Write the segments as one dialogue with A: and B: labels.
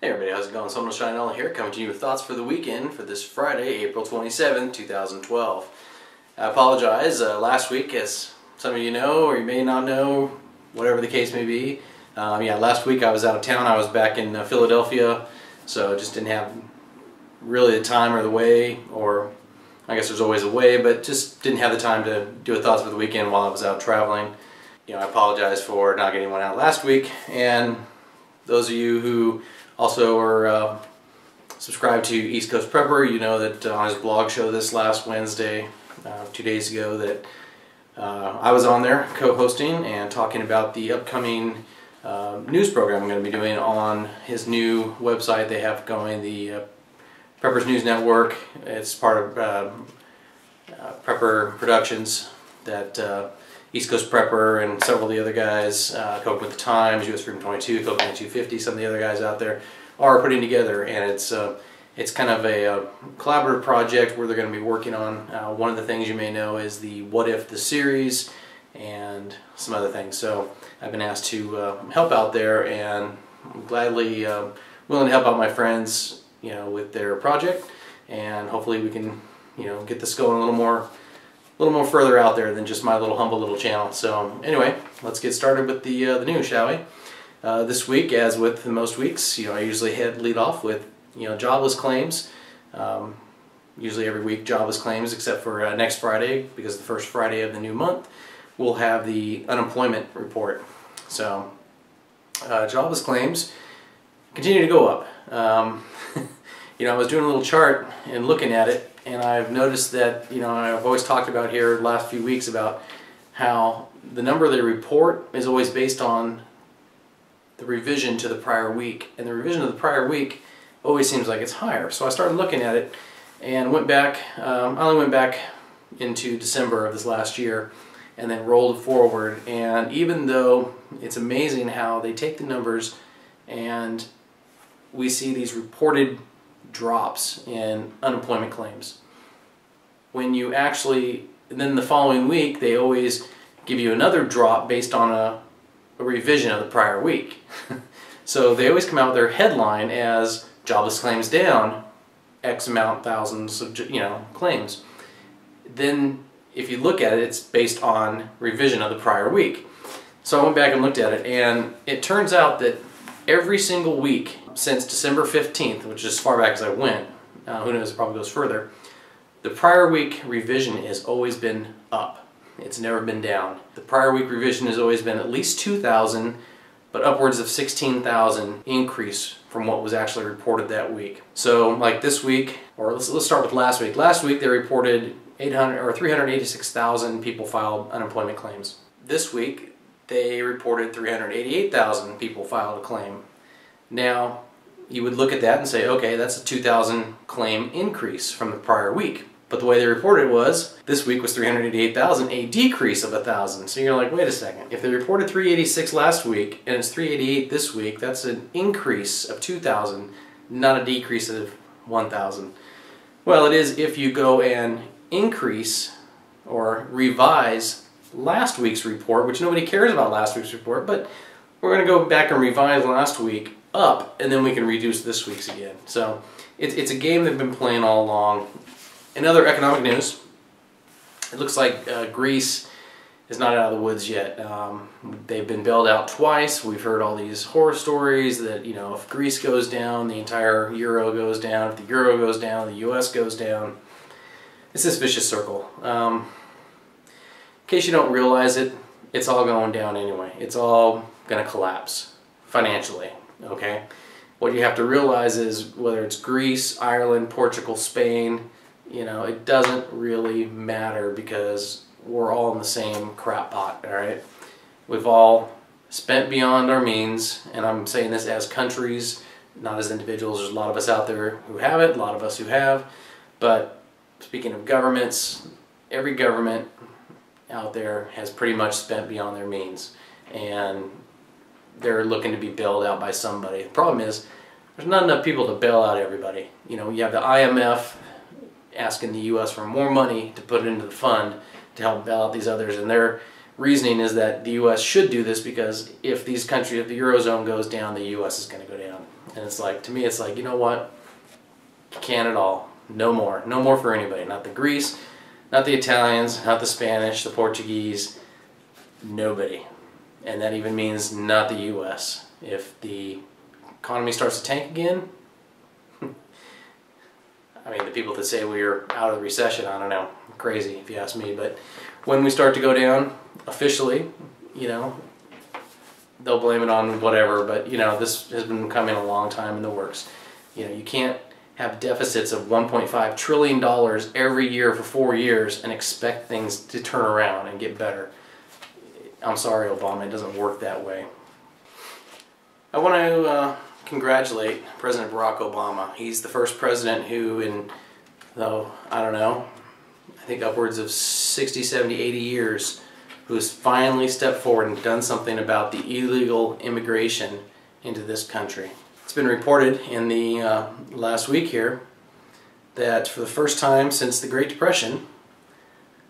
A: Hey everybody, how's it going? Sun will shine all here, coming to you with thoughts for the weekend for this Friday, April 27th, 2012. I apologize, last week, as some of you know, or you may not know, whatever the case may be. Last week I was out of town. I was back in Philadelphia, so just didn't have really the time or the way, or I guess there's always a way, but just didn't have the time to do a thoughts for the weekend while I was out traveling. I apologize for not getting one out last week, and those of you who also are subscribed to East Coast Prepper, you know that on his blog show this last Wednesday, 2 days ago, that I was on there co-hosting and talking about the upcoming news program I'm going to be doing on his new website they have going, the Prepper's News Network. It's part of Prepper Productions that East Coast Prepper and several of the other guys, Coke with the Times, US Freedom 22, Coke 250, some of the other guys out there are putting together, and it's kind of a collaborative project where they're going to be working on. One of the things you may know is the What If the series and some other things. So I've been asked to help out there, and I'm gladly willing to help out my friends, with their project, and hopefully we can, get this going a little more further out there than just my little humble little channel. So anyway, let's get started with the news, shall we? This week, as with most weeks, I usually lead off with jobless claims. Usually every week jobless claims, except for next Friday, because the first Friday of the new month we'll have the unemployment report. So jobless claims continue to go up. I was doing a little chart and looking at it, and I've noticed that, I've always talked about here the last few weeks about how the number they report is always based on the revision to the prior week, and the revision of the prior week always seems like it's higher. So I started looking at it and went back, I only went back into December of this last year and then rolled forward, and even though it's amazing how they take the numbers and we see these reported drops in unemployment claims, when you actually, and then the following week they always give you another drop based on a revision of the prior week. So they always come out with their headline as jobless claims down X amount, thousands of claims. Then if you look at it, it's based on revision of the prior week. So I went back and looked at it, and it turns out that every single week since December 15th, which is as far back as I went, who knows, it probably goes further, the prior week revision has always been up. It's never been down. The prior week revision has always been at least 2,000, but upwards of 16,000 increase from what was actually reported that week. So like this week, or let's start with last week. Last week they reported 386,000 people filed unemployment claims. This week they reported 388,000 people filed a claim. Now you would look at that and say, okay, that's a 2,000 claim increase from the prior week. But the way they reported was, this week was 388,000, a decrease of 1,000. So you're like, wait a second. If they reported 386 last week and it's 388 this week, that's an increase of 2,000, not a decrease of 1,000. Well, it is if you go and increase or revise last week's report, which nobody cares about last week's report, but we're going to go back and revise last week up, and then we can reduce this week's again. So it's a game they've been playing all along. In other economic news, it looks like Greece is not out of the woods yet. They've been bailed out twice. We've heard all these horror stories that, if Greece goes down, the entire euro goes down. If the euro goes down, the US goes down. It's this vicious circle. In case you don't realize it, it's all going down anyway. It's all going to collapse financially, okay? What you have to realize is whether it's Greece, Ireland, Portugal, Spain, it doesn't really matter, because we're all in the same crap pot, all right? We've all spent beyond our means, and I'm saying this as countries, not as individuals. There's a lot of us out there who have it, a lot of us who have, but speaking of governments, every government out there has pretty much spent beyond their means, and they're looking to be bailed out by somebody. The problem is, there's not enough people to bail out everybody. You have the IMF asking the U.S. for more money to put into the fund to help bail out these others, and they're reasoning is that the U.S. should do this because if these countries, if the Eurozone goes down, the U.S. is going to go down. And it's like, to me, it's like, you know what? Can't at all. No more. No more for anybody. Not the Greece, not the Italians, not the Spanish, the Portuguese, nobody. And that even means not the U.S. If the economy starts to tank again, I mean, the people that say we're out of the recession, I don't know, crazy if you ask me, but when we start to go down officially, you know, they'll blame it on whatever, but you know, this has been coming a long time in the works. You know, you can't have deficits of $1.5 trillion every year for 4 years and expect things to turn around and get better. I'm sorry, Obama, it doesn't work that way. I want to congratulate President Barack Obama. He's the first president who I don't know, I think upwards of 60, 70, 80 years, who has finally stepped forward and done something about the illegal immigration into this country. It's been reported in the last week here that for the first time since the Great Depression,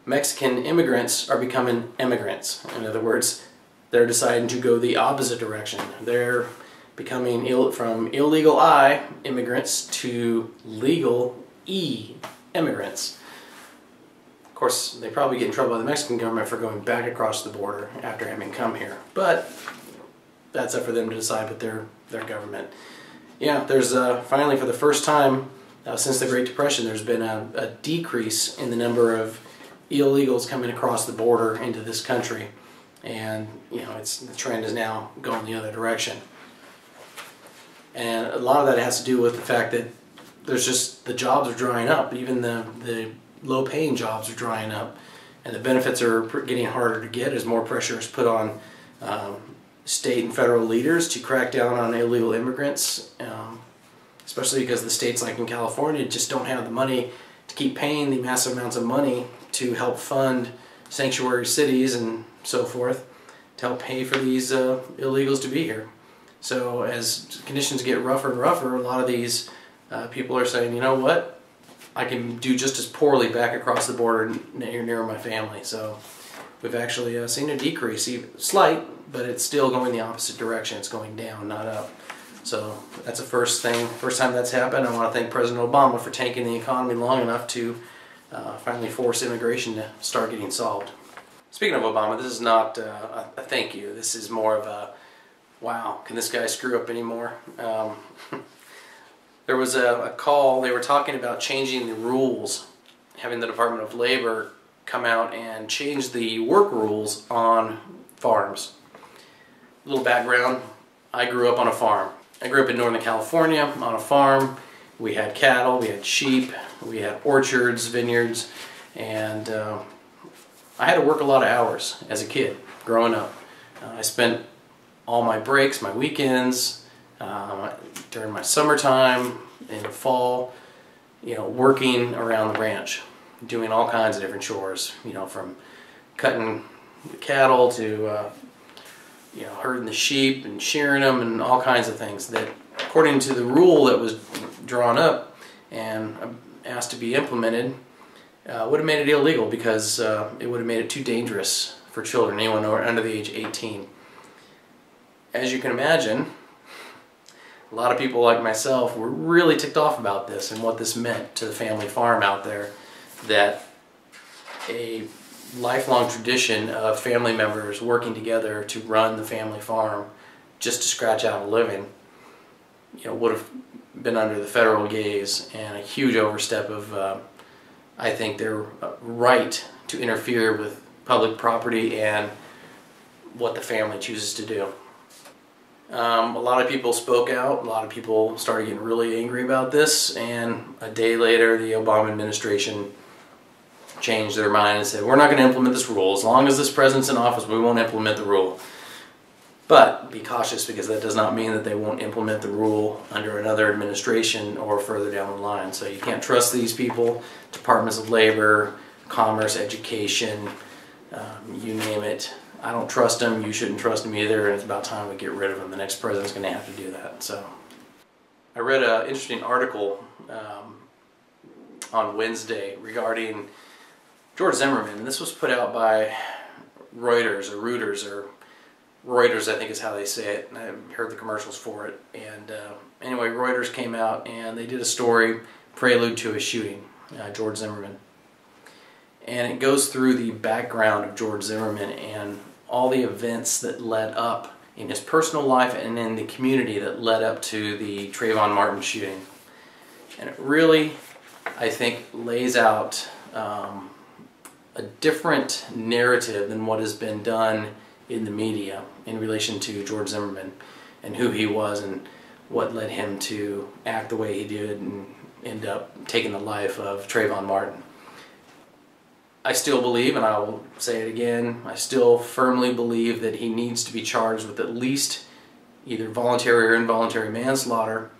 A: Mexican immigrants are becoming immigrants. In other words, they're deciding to go the opposite direction. They're becoming from illegal I immigrants to legal E immigrants. Of course, they probably get in trouble by the Mexican government for going back across the border after having come here. But that's up for them to decide with their government. Yeah, there's finally, for the first time since the Great Depression, there's been a decrease in the number of illegals coming across the border into this country, and you know, the trend is now going the other direction. And a lot of that has to do with the fact that there's just, the jobs are drying up. Even the low-paying jobs are drying up, and the benefits are getting harder to get as more pressure is put on state and federal leaders to crack down on illegal immigrants, especially because the states like in California just don't have the money to keep paying the massive amounts of money to help fund sanctuary cities and so forth to help pay for these illegals to be here. So as conditions get rougher and rougher, a lot of these people are saying, you know what, I can do just as poorly back across the border near my family. So we've actually seen a decrease, slight, but it's still going the opposite direction. It's going down, not up. So that's the first time that's happened. I want to thank President Obama for taking the economy long enough to finally force immigration to start getting solved. Speaking of Obama, this is not a thank you. This is more of a, wow, can this guy screw up anymore? There was a call, they were talking about changing the rules, having the Department of Labor come out and change the work rules on farms. A little background, I grew up on a farm. I grew up in Northern California on a farm. We had cattle, we had sheep, we had orchards, vineyards, and I had to work a lot of hours as a kid growing up. I spent all my breaks, my weekends, during my summertime, in the fall, you know, working around the ranch, doing all kinds of different chores, you know, from cutting the cattle to you know, herding the sheep and shearing them and all kinds of things that, according to the rule that was drawn up and asked to be implemented, would have made it illegal because it would have made it too dangerous for children, anyone under the age of 18. As you can imagine, a lot of people like myself were really ticked off about this and what this meant to the family farm out there, that a lifelong tradition of family members working together to run the family farm just to scratch out a living, you know, would have been under the federal gaze and a huge overstep of, I think, their right to interfere with public property and what the family chooses to do. A lot of people spoke out, a lot of people started getting really angry about this, and a day later the Obama administration changed their mind and said, we're not going to implement this rule. As long as this president's in office, we won't implement the rule. But be cautious, because that does not mean that they won't implement the rule under another administration or further down the line. So you can't trust these people, departments of labor, commerce, education, you name it. I don't trust them, you shouldn't trust them either, and it's about time we get rid of them. The next president's going to have to do that. So I read an interesting article on Wednesday regarding George Zimmerman, and this was put out by Reuters or Reuters or Reuters, I think is how they say it. I've heard the commercials for it. And anyway, Reuters came out and they did a story prelude to a shooting, George Zimmerman. And it goes through the background of George Zimmerman and all the events that led up in his personal life and in the community that led up to the Trayvon Martin shooting. And it really, I think, lays out a different narrative than what has been done in the media in relation to George Zimmerman and who he was and what led him to act the way he did and end up taking the life of Trayvon Martin. I still believe, and I will say it again, I still firmly believe that he needs to be charged with at least either voluntary or involuntary manslaughter.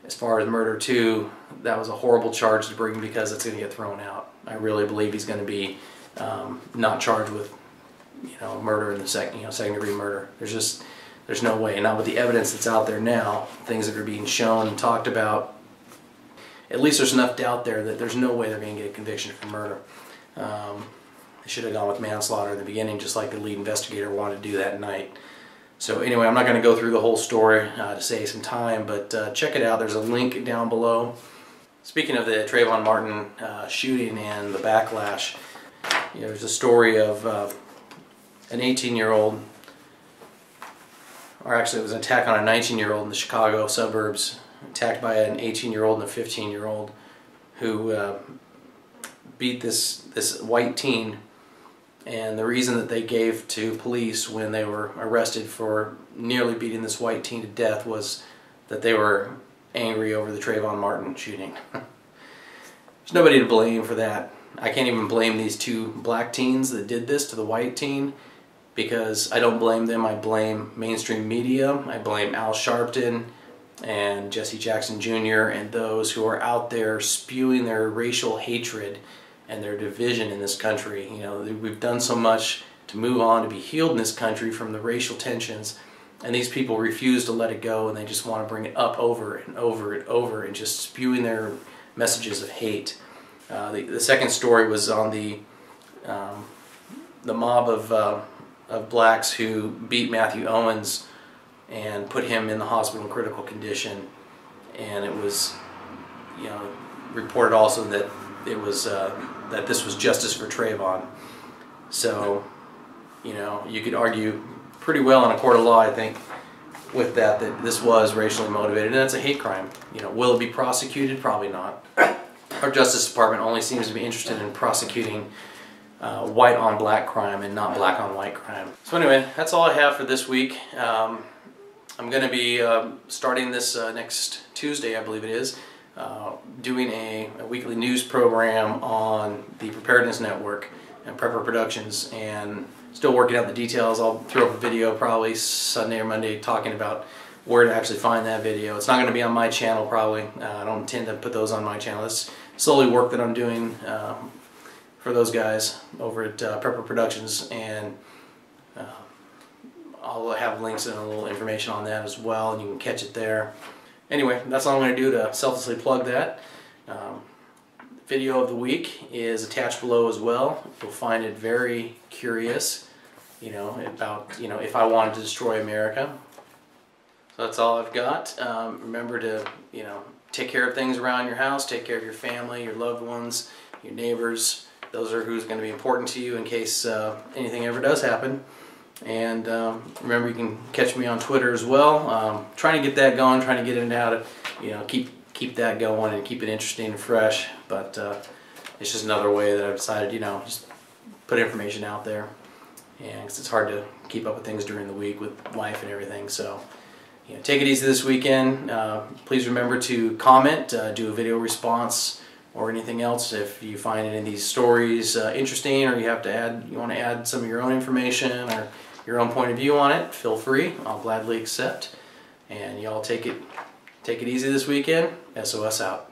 A: As far as murder too, that was a horrible charge to bring because it's going to get thrown out. I really believe he's going to be not charged with, murder in the second degree murder. There's no way. Not with the evidence that's out there now, things that are being shown and talked about. At least there's enough doubt there that there's no way they're going to get a conviction for murder. They should have gone with manslaughter in the beginning, just like the lead investigator wanted to do that night. So anyway, I'm not going to go through the whole story to save some time, but check it out. There's a link down below. Speaking of the Trayvon Martin shooting and the backlash, there's a story of an 18-year-old, or actually it was an attack on a 19-year-old in the Chicago suburbs, attacked by an 18-year-old and a 15-year-old who beat this white teen. And the reason that they gave to police when they were arrested for nearly beating this white teen to death was that they were angry over the Trayvon Martin shooting. There's nobody to blame for that. I can't even blame these two black teens that did this to the white teen, because I don't blame them. I blame mainstream media. I blame Al Sharpton and Jesse Jackson Jr. and those who are out there spewing their racial hatred and their division in this country. We've done so much to move on, to be healed in this country from the racial tensions, and these people refuse to let it go, and they just want to bring it up over and over and over and just spewing their messages of hate. The second story was on the mob of blacks who beat Matthew Owens and put him in the hospital in critical condition, and it was reported also that it was that this was justice for Trayvon. So you could argue pretty well in a court of law, I think, with that this was racially motivated, and that's a hate crime. Will it be prosecuted? Probably not. Our Justice Department only seems to be interested in prosecuting white on black crime and not black on white crime. So anyway, that's all I have for this week. I'm going to be starting this next Tuesday, I believe it is, doing a weekly news program on the Preparedness Network and Prepper Productions, and still working out the details. I'll throw up a video probably Sunday or Monday talking about where to actually find that video. It's not going to be on my channel probably. I don't intend to put those on my channel. It's solely work that I'm doing for those guys over at Prepper Productions, and I'll have links and a little information on that as well, and you can catch it there. Anyway, that's all I'm going to do to selflessly plug that. Video of the week is attached below as well. You'll find it very curious, about, if I wanted to destroy America. So that's all I've got. Remember to, take care of things around your house, take care of your family, your loved ones, your neighbors. Those are who's going to be important to you in case anything ever does happen. And remember, you can catch me on Twitter as well. Trying to get that going, trying to get it out of, keep that going and keep it interesting and fresh. But it's just another way that I've decided, just put information out there. And 'cause it's hard to keep up with things during the week with life and everything. So, take it easy this weekend. Please remember to comment, do a video response, or anything else if you find any of these stories interesting, or you want to add some of your own information or your own point of view on it. Feel free. I'll gladly accept. And y'all take it easy this weekend. SOS out.